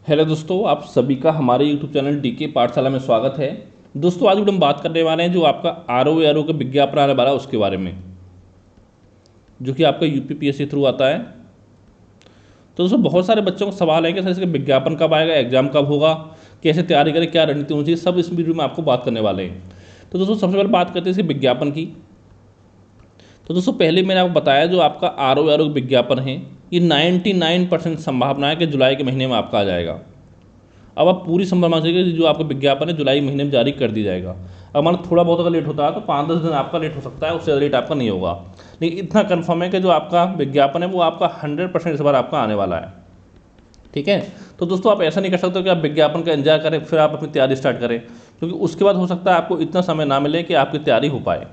Hello दोस्तों, आप सभी का हमारे यूट्यूब चैनल डीके पाठशाला में स्वागत है। दोस्तों, आज हम बात करने वाले हैं जो आपका आर ओ का विज्ञापन आने वाला है उसके बारे में, जो कि आपका यूपीपीएससी थ्रू आता है। तो दोस्तों, बहुत सारे बच्चों का सवाल है कि सर इसका विज्ञापन कब आएगा, एग्जाम कब होगा, कैसे तैयारी करें, क्या रणनीति होनी चाहिए, सब इस वीडियो में आपको बात करने वाले हैं। तो दोस्तों, सबसे पहले बात करते हैं इसके विज्ञापन की। तो दोस्तों, पहले मैंने आपको बताया जो आपका आर ओ विज्ञापन है, ये 99% संभावना है कि जुलाई के महीने में आपका आ जाएगा। अब आप पूरी संभावना चाहिए कि जो आपका विज्ञापन है जुलाई महीने में जारी कर दी जाएगा। अब मान थोड़ा बहुत अगर लेट होता है तो 5-10 दिन आपका लेट हो सकता है, उससे ज़्यादा लेट आपका नहीं होगा। लेकिन इतना कन्फर्म है कि जो आपका विज्ञापन है वो आपका 100% इस बार आपका आने वाला है। ठीक है। तो दोस्तों, आप ऐसा नहीं कर सकते कि आप विज्ञापन का इंतजार करें फिर आप अपनी तैयारी स्टार्ट करें, क्योंकि उसके बाद हो सकता है आपको इतना समय ना मिले कि आपकी तैयारी हो पाए।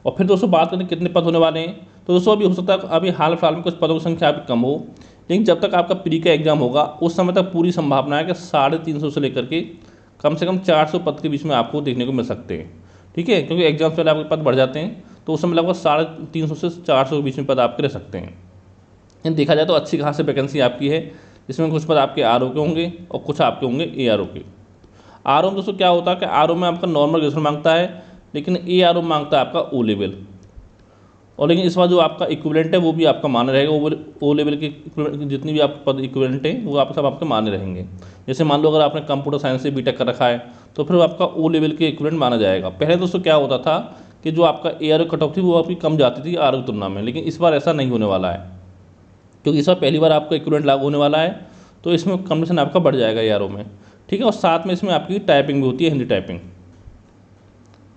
और फिर दोस्तों, बात करें कितने पद होने वाले हैं, तो दोस्तों अभी हो सकता है अभी हाल फिलहाल में कुछ पदों की संख्या अभी कम हो, लेकिन जब तक आपका प्री का एग्जाम होगा उस समय तक पूरी संभावना है कि 350 से लेकर के कम से कम 400 पद के बीच में आपको देखने को मिल सकते हैं। ठीक है, क्योंकि एग्जाम से पहले आपके पद बढ़ जाते हैं, तो उस समय लगभग 350 से 400 के बीच में पद आपके रह सकते हैं। लेकिन देखा जाए तो अच्छी खासी वैकेंसी आपकी है, जिसमें कुछ पद आपके आर ओ के होंगे और कुछ आपके होंगे ए आर ओ के। आर ओ में दोस्तों क्या होता है कि आर ओ में आपका नॉर्मल ग्रेजुएशन मांगता है, लेकिन ए आर ओ मांगता है आपका ओ लेवल। और लेकिन इस बार जो आपका इक्विवेलेंट है वो भी आपका मान्य रहेगा। ओ लेवल के जितनी भी आप पद इक्विवेलेंट हैं वो आप सब आपके मान्य रहेंगे। जैसे मान लो अगर आपने कंप्यूटर साइंस से बीटेक कर रखा है तो फिर आपका ओ लेवल के इक्विवेलेंट माना जाएगा। पहले दोस्तों क्या होता था कि जो आपका A R O cut off थी वो आपकी कम जाती थी आर ओ की तुलना में, लेकिन इस बार ऐसा नहीं होने वाला है, क्योंकि इस बार पहली बार आपका इक्विवेलेंट लागू होने वाला है। तो इसमें कम्पटीशन आपका बढ़ जाएगा ए आर ओ में। ठीक है, और साथ में इसमें आपकी टाइपिंग भी होती है, Hindi typing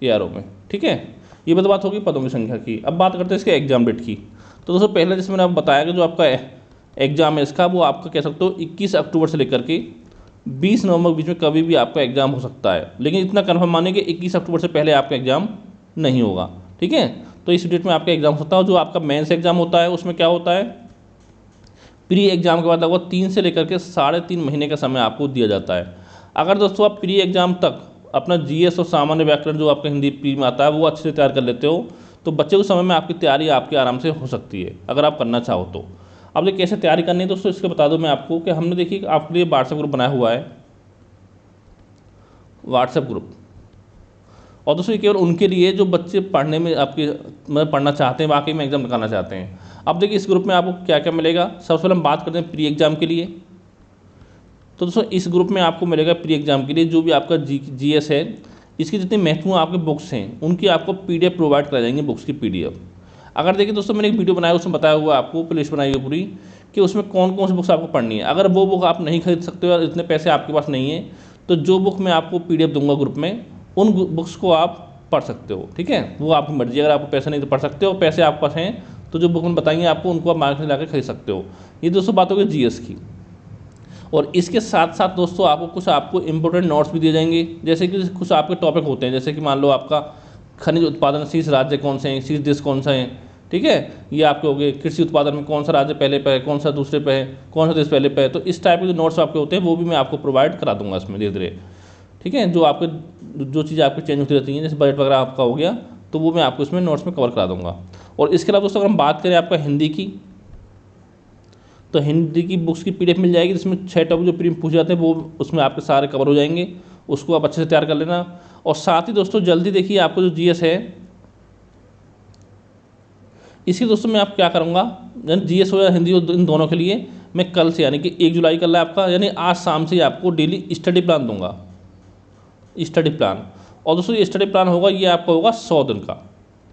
A R O में। ठीक है, ये बात होगी पदों की संख्या की। अब बात करते हैं इसके एग्जाम डेट की। तो दोस्तों, पहले जैसे मैंने आपको बताया कि जो आपका एग्जाम है इसका वो आपका कह सकते हो 21 अक्टूबर से लेकर के 20 नवंबर के बीच में कभी भी आपका एग्जाम हो सकता है, लेकिन इतना कन्फर्म मानिए कि 21 अक्टूबर से पहले आपका एग्जाम नहीं होगा। ठीक है, तो इस डेट में आपका एग्जाम हो सकता है। जो आपका मेंस एग्जाम होता है उसमें क्या होता है, प्री एग्जाम के बाद लगभग 3 से लेकर के 3.5 महीने का समय आपको दिया जाता है। अगर दोस्तों आप प्री एग्जाम तक अपना जीएस और सामान्य व्याकरण जो आपका हिंदी प्री में आता है वो अच्छे से तैयार कर लेते हो तो बच्चे उस समय में आपकी तैयारी आपके आराम से हो सकती है, अगर आप करना चाहो तो। अब ये कैसे तैयारी करनी है दोस्तों, इसके बता दूं मैं आपको कि हमने देखिए आपके लिए व्हाट्सएप ग्रुप बनाया हुआ है, व्हाट्सएप ग्रुप। और दोस्तों ये केवल उनके लिए जो बच्चे पढ़ने में आपके मतलब पढ़ना चाहते हैं, वाकई में एग्जाम निकालना चाहते हैं। अब देखिए इस ग्रुप में आपको क्या क्या मिलेगा। सबसे पहले हम बात करते हैं प्री एग्जाम के लिए। तो दोस्तों इस ग्रुप में आपको मिलेगा प्री एग्जाम के लिए जो भी आपका जीएस है, इसकी जितनी महत्वपूर्ण आपके बुक्स हैं उनकी आपको पीडीएफ प्रोवाइड कराई जाएंगी, बुक्स की पीडीएफ। अगर देखिए दोस्तों मैंने एक वीडियो बनाया उसमें बताया हुआ आपको प्लेलिस्ट बनाई हुई पूरी कि उसमें कौन कौन सी बुक्स आपको पढ़नी है। अगर वो बुक आप नहीं खरीद सकते हो और इतने पैसे आपके पास नहीं है तो जो बुक मैं आपको पीडीएफ दूंगा ग्रुप में उन बुक्स को आप पढ़ सकते हो। ठीक है, वो आपकी मर्जी, अगर आपको पैसे नहीं तो पढ़ सकते हो, पैसे आपके पास हैं तो जो बुक में बताएंगे आपको उनको आप मार्केट में जाकर खरीद सकते हो। ये दोस्तों बात होगी जीएस की। और इसके साथ साथ दोस्तों आपको इंपॉर्टेंट नोट्स भी दिए जाएंगे, जैसे कि कुछ आपके टॉपिक होते हैं, जैसे कि मान लो आपका खनिज उत्पादन शीर्ष राज्य कौन से हैं, शीर्ष देश कौन सा है। ठीक है, ये आपके हो गए कृषि उत्पादन में कौन सा राज्य पहले पे है, कौन सा दूसरे पे है, कौन सा देश पहले पे है। तो इस टाइप के जो नोट्स आपके होते हैं वो भी मैं आपको प्रोवाइड करा दूंगा इसमें धीरे धीरे। ठीक है, जो चीज़ें आपकी चेंज होती रहती हैं, जैसे बजट वगैरह आपका हो गया तो वो मैं आपको इसमें नोट्स में कवर करा दूंगा। और इसके अलावा दोस्तों अगर हम बात करें आपका हिंदी की, तो हिंदी की बुक्स की पीडीएफ मिल जाएगी, जिसमें 6 टॉपिक जो प्री में पूछे जाते हैं वो उसमें आपके सारे कवर हो जाएंगे, उसको आप अच्छे से तैयार कर लेना। और साथ ही दोस्तों जल्दी देखिए आपको जो जीएस है इसकी दोस्तों मैं आप क्या करूँगा, यानी जीएस हो या हिंदी हो इन दोनों के लिए मैं कल से यानी कि 1 जुलाई कल है आपका, यानी आज शाम से आपको डेली स्टडी प्लान दूंगा, स्टडी प्लान। और दोस्तों ये स्टडी प्लान होगा ये आपका होगा 100 दिन का,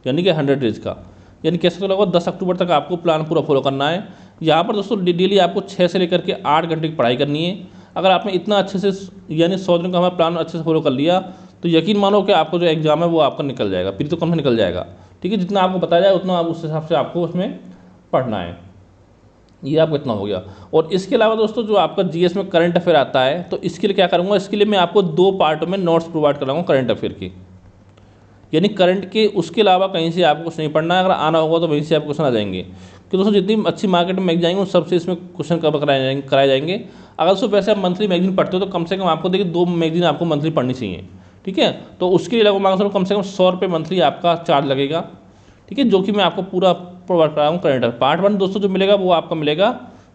यानी कि 100 डेज का, यानी कैसे तो लगभग 10 अक्टूबर तक आपको प्लान पूरा फॉलो करना है। यहाँ पर दोस्तों डेली आपको 6 से लेकर के 8 घंटे की पढ़ाई करनी है। अगर आपने इतना अच्छे से यानी 100 दिन का हमारा प्लान अच्छे से फॉलो कर लिया तो यकीन मानो कि आपको जो एग्जाम है वो आपका निकल जाएगा, फिर तो कम से निकल जाएगा। ठीक है, जितना आपको बताया जाए उतना आप उस हिसाब से आपको उसमें पढ़ना है। ये आपको इतना हो गया। और इसके अलावा दोस्तों जो आपका जीएस में करंट अफेयर आता है तो इसके लिए क्या करूँगा, इसके लिए मैं आपको 2 पार्ट में नोट्स प्रोवाइड कराऊंगा करंट अफेयर की, यानी करंट के उसके अलावा कहीं से आपको कुछ नहीं पढ़ना है। अगर आना होगा तो वहीं से आपको क्वेश्चन आ जाएंगे, कि दोस्तों जितनी अच्छी मार्केट में जाएंगे उन सबसे इसमें क्वेश्चन कवर कराए जाएंगे। अगर दोस्तों वैसे आप मंथली मैगजीन पढ़ते हो तो कम से कम आपको देखिए 2 मैगजीन आपको मंथली पढ़नी चाहिए। ठीक है, तो उसके लिए लगभग मान चलो कम से कम 100 रुपये मंथली आपका चार्ज लगेगा। ठीक है, जो कि मैं आपको पूरा प्रोवाइड करा रहा हूँ। करंट पार्ट 1 दोस्तों जो मिलेगा वो आपका मिलेगा,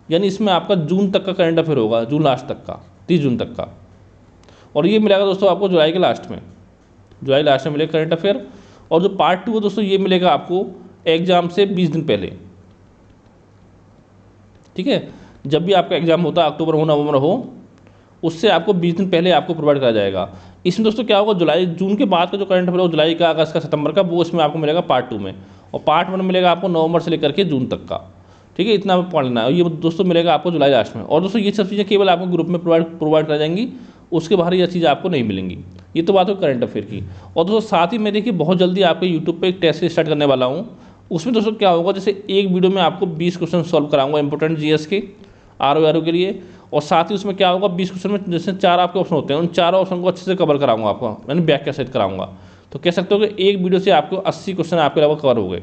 यानी इसमें आपका जून तक का करंट अफेयर होगा, जून लास्ट तक का 30 जून तक का। और ये मिलेगा दोस्तों आपको जुलाई के लास्ट में, जुलाई लास्ट में मिलेगा करंट अफेयर। और जो पार्ट 2 है दोस्तों ये मिलेगा आपको एग्जाम से 20 दिन पहले, ठीक है। जब भी आपका एग्जाम होता है, अक्टूबर हो नवंबर हो, उससे आपको 20 दिन पहले आपको प्रोवाइड करा जाएगा। इसमें दोस्तों क्या होगा, जुलाई जून के बाद का जो करंट अफेयर हो, जुलाई का, अगस्त का, सितंबर का, वो इसमें आपको मिलेगा पार्ट 2 में। और पार्ट 1 मिलेगा आपको नवंबर से लेकर के जून तक का, ठीक है। इतना पढ़ लेना है। ये दोस्तों मिलेगा आपको जुलाई लास्ट में। और दोस्तों ये सब चीज़ें केवल आपको ग्रुप में प्रोवाइड करा जाएंगी, उसके बाहर ये चीज़ आपको नहीं मिलेंगी। ये तो बात हो करंट अफेयर की। और दोस्तों साथ ही मैं देखिए बहुत जल्दी आपके यूट्यूब पे एक टेस्ट स्टार्ट करने वाला हूँ। उसमें दोस्तों क्या होगा, जैसे एक वीडियो में आपको 20 क्वेश्चन सॉल्व कराऊंगा इंपॉर्टेंट जीएस के, आरओ के लिए। और साथ ही उसमें क्या होगा, 20 क्वेश्चन में जैसे 4 आपके ऑप्शन होते हैं, उन चारों ऑप्शन को अच्छे से कवर कराऊंगा आपको, यानी बैक का सेट कराऊंगा। तो कह सकते हो कि एक वीडियो से आपको 80 क्वेश्चन आपके लगभग कवर हो गए,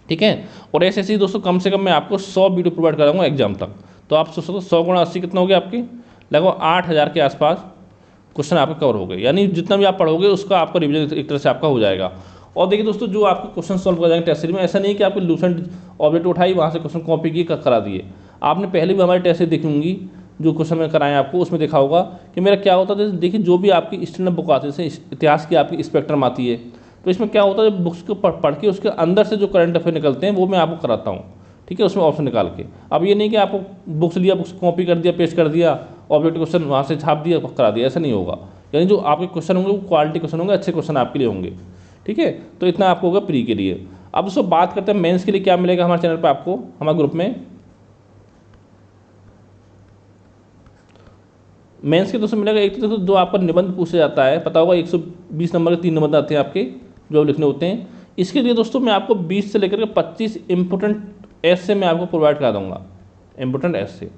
ठीक है। और ऐसे ही दोस्तों कम से कम मैं आपको 100 वीडियो प्रोवाइड कराऊंगा एग्जाम तक। तो आप सोचो 100 गुणा 80 कितना हो गया, आपके लगभग 8000 के आसपास क्वेश्चन आपके कवर हो गए। यानी जितना भी आप पढ़ोगे उसका आपका रिविजन एक तरह से आपका हो जाएगा। और देखिए दोस्तों, जो आपके क्वेश्चन सॉल्व कर जाएंगे टेस्ट सीरीज में, ऐसा नहीं है कि आपके लूसेंट ऑब्जेक्ट उठाई वहाँ से क्वेश्चन कॉपी किए करा दिए। आपने पहले भी हमारे टेस्ट सीरीज देखी होंगी, जो क्वेश्चन में कराएं आपको, उसमें देखा होगा कि मेरा क्या होता है। देखिए जो भी आपकी स्टैंडर्ड बुक आती है, जैसे इतिहास की आपकी स्पेक्ट्रम आती है, तो इसमें क्या होता है, बुक्स को पढ़ के उसके अंदर से जो करंट अफेयर निकलते हैं वो मैं आपको कराता हूँ, ठीक है, उसमें ऑप्शन निकाल के। अब ये नहीं कि आपको बुक्स लिया, बुक्स कॉपी कर दिया, पेस्ट कर दिया, ऑब्जेक्ट क्वेश्चन वहाँ से छाप दिया, करा दिया, ऐसा नहीं होगा। यानी जो आपके क्वेश्चन होंगे वो क्वालिटी क्वेश्चन होंगे, अच्छे क्वेश्चन आपके लिए होंगे, ठीक है। तो इतना आपको होगा प्री के लिए। अब दोस्तों बात करते हैं मेंस के लिए क्या मिलेगा हमारे चैनल पर आपको, हमारे ग्रुप में। मेंस के दोस्तों मिलेगा एक तो जो आपका निबंध पूछा जाता है, पता होगा 120 नंबर के 3 निबंध आते हैं आपके, जो लिखने होते हैं। इसके लिए दोस्तों मैं आपको 20 से लेकर के 25 इंपॉर्टेंट ऐसे मैं आपको प्रोवाइड करा दूंगा, इंपॉर्टेंट ऐसे,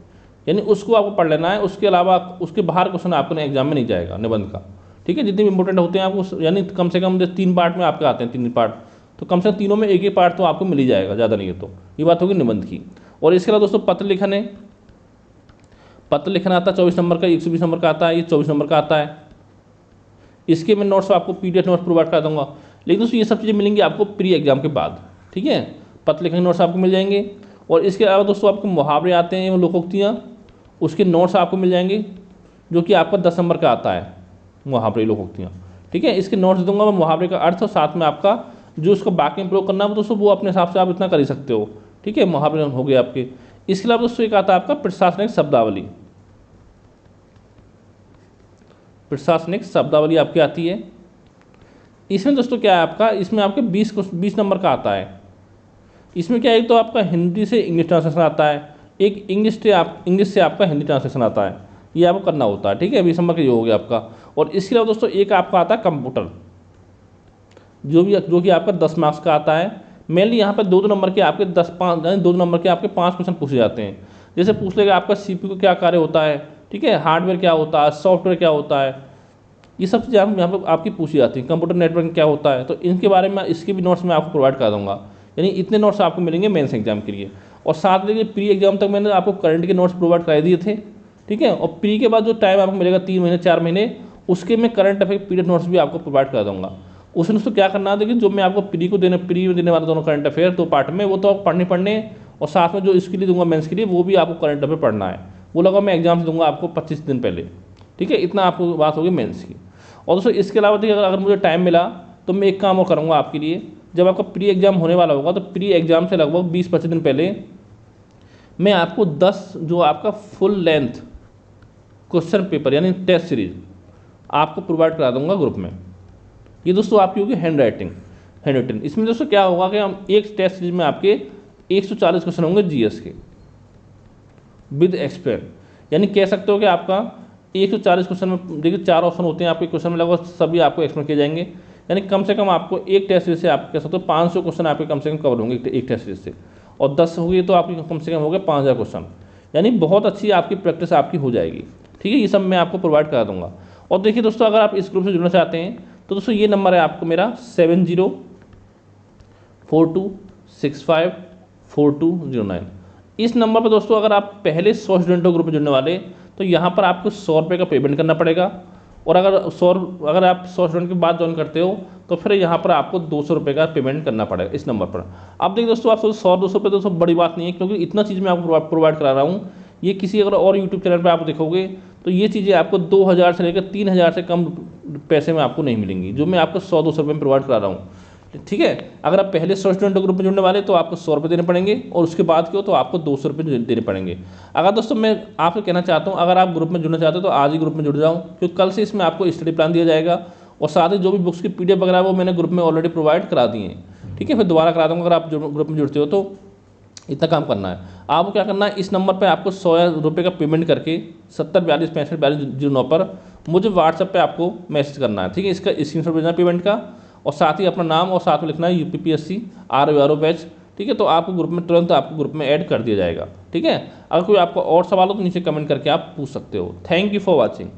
यानी उसको आपको पढ़ लेना है। उसके अलावा उसके बाहर क्वेश्चन आपको एग्जाम में नहीं जाएगा निबंध का, ठीक है। जितने भी इंपॉर्टेंट होते हैं आपको, यानी कम से कम 3 पार्ट में आपके आते हैं, 3 पार्ट, तो कम से कम तीनों में एक ही पार्ट तो आपको मिल ही जाएगा, ज़्यादा नहीं है। तो ये बात होगी निबंध की। और इसके अलावा दोस्तों पत्र लिखन है, पत्र लिखना आता है 24 नंबर का, 120 नंबर का आता है, ये 24 नंबर का आता है। इसके मैं नोट्स आपको PDF नोट्स प्रोवाइड कर दूंगा। लेकिन दोस्तों ये सब चीज़ें मिलेंगी आपको प्री एग्जाम के बाद, ठीक है। पत्र लिखने के नोट्स आपको मिल जाएंगे। और इसके अलावा दोस्तों आपको मुहावरे आते हैं एवं लोकोक्तियाँ, उसके नोट्स आपको मिल जाएंगे, जो कि आपका 10 नंबर का आता है, मुहावरे लोकोक्तियाँ, ठीक है। इसके नोट्स दूंगा मैं, मुहावरे का अर्थ, और साथ में आपका जो उसको बाकी में प्रयोग करना है दोस्तों, वो अपने हिसाब से आप इतना कर ही सकते हो, ठीक है। मुहावरे हो गए आपके। इसके अलावा दोस्तों एक आता है आपका प्रशासनिक शब्दावली, प्रशासनिक शब्दावली आपकी आती है। इसमें दोस्तों क्या है आपका, इसमें आपके 20 नंबर का आता है। इसमें क्या है, तो आपका हिंदी से इंग्लिश ट्रांसलेशन आता है, एक इंग्लिश से आपका हिंदी ट्रांसलेशन आता है, ये आपको करना होता है, ठीक है। 20 नंबर का ये हो गया आपका। और इसके अलावा दोस्तों एक आपका आता है कंप्यूटर, जो कि आपका 10 मार्क्स का आता है। मेनली यहाँ पर 2 नंबर के आपके 2 नंबर के आपके 5 क्वेश्चन पूछे जाते हैं। जैसे पूछ लेगा आपका CPU का क्या कार्य होता है, ठीक है, हार्डवेयर क्या होता है, सॉफ्टवेयर क्या होता है, ये सब चीज़ें यहाँ पर आपकी पूछी जाती हैं। कंप्यूटर नेटवर्किंग क्या होता है, तो इनके बारे में इसके भी नोट्स मैं आपको प्रोवाइड कर दूँगा। यानी इतने नोट्स आपको मिलेंगे मेंस एग्जाम के लिए। और साथ में प्री एग्जाम तक मैंने आपको करंट के नोट्स प्रोवाइड करा दिए थे, ठीक है। और प्री के बाद जो टाइम आपको मिलेगा 3 महीने 4 महीने, उसके मैं करंट अफेयर PDF नोट्स भी आपको प्रोवाइड करा दूँगा। उसमें दोस्तों क्या करना है, देखिए जो मैं आपको प्री में देने वाला दोनों करंट अफेयर 2 पार्ट में, वो तो आप पढ़ने और साथ में जो इसके लिए दूंगा मेंस के लिए, वो भी आपको करंट अफेयर पढ़ना है। वो लगा मैं एग्जाम से दूंगा आपको 25 दिन पहले, ठीक है। इतना आपको बात होगी मेंस की। और दोस्तों इसके अलावा देखिए अगर मुझे टाइम मिला तो मैं एक काम और करूँगा आपके लिए, जब आपका प्री एग्जाम होने वाला होगा तो प्री एग्जाम से लगभग 20-25 दिन पहले मैं आपको 10 जो आपका फुल लेंथ क्वेश्चन पेपर यानी टेस्ट सीरीज आपको प्रोवाइड करा दूंगा ग्रुप में। ये दोस्तों आपकी होगी हैंड राइटिंग। इसमें दोस्तों क्या होगा कि हम एक टेस्ट सीरीज में आपके 140 क्वेश्चन होंगे जीएस के विद एक्सप्लेन, यानी कह सकते हो कि आपका 140 क्वेश्चन में देखिए 4 ऑप्शन होते हैं आपके क्वेश्चन में, लगभग सभी आपको एक्सप्लेन किए जाएंगे। यानी कम से कम आपको एक टेस्ट सीरीज से आप कह सकते हो 500 क्वेश्चन आपके कम से कम कवर होंगे एक टेस्ट सीरीज से, और 10 होगी तो आपकी कम से कम हो गए 5000 क्वेश्चन। यानी बहुत अच्छी आपकी प्रैक्टिस आपकी हो जाएगी, ठीक है। ये सब मैं आपको प्रोवाइड करा दूंगा। और देखिए दोस्तों अगर आप इस ग्रुप से जुड़ना चाहते हैं तो दोस्तों ये नंबर है आपको मेरा 7042654209। इस नंबर पर दोस्तों अगर आप पहले 100 स्टूडेंटों ग्रुप में जुड़ने वाले तो यहाँ पर आपको 100 रुपये का पेमेंट करना पड़ेगा। और अगर आप 100 स्टूडेंट के बाद ज्वाइन करते हो तो फिर यहाँ पर आपको 200 रुपये का पेमेंट करना पड़ेगा इस नंबर पर। अब देखिए दोस्तों आप 100-200 रुपये दोस्तों बड़ी बात नहीं है, क्योंकि इतना चीज़ मैं आपको प्रोवाइड करा रहा हूँ ये किसी अगर और यूट्यूब चैनल पर आप देखोगे तो ये चीज़ें आपको 2000 से लेकर 3000 से कम पैसे में आपको नहीं मिलेंगी, जो मैं आपको 100-200 रुपये में प्रोवाइड करा रहा हूँ। ठीक है, अगर आप पहले 100 स्टूडेंट ग्रुप में जुड़ने वाले तो आपको 100 रुपये देने पड़ेंगे, और उसके बाद क्यों तो आपको 200 रुपये देने पड़ेंगे। अगर दोस्तों मैं आपको कहना चाहता हूँ, अगर आप ग्रुप में जुड़ना चाहते हो तो आज ही ग्रुप में जुड़ जाओ, क्योंकि कल से इसमें आपको स्टडी प्लान दिया जाएगा, और साथ ही जो भी बुक्स की PDF वगैरह वो मैंने ग्रुप में ऑलरेडी प्रोवाइड करा दिए हैं। ठीक है, फिर दोबारा करा दूँगा अगर आप ग्रुप में जुड़ते हो तो। इतना काम करना है आपको। क्या करना है, इस नंबर पे आपको 100 रुपये का पेमेंट करके 7042654209 पर मुझे व्हाट्सएप पे आपको मैसेज करना है। ठीक है, इसका स्क्रीनशॉट भेजना पेमेंट का, और साथ ही अपना नाम और साथ में लिखना है UPPSC RO बैच। ठीक है, तो आपको ग्रुप में तुरंत आपको ग्रुप में ऐड कर दिया जाएगा। ठीक है, अगर कोई आपको और सवाल हो तो नीचे कमेंट करके आप पूछ सकते हो। Thank you for watching.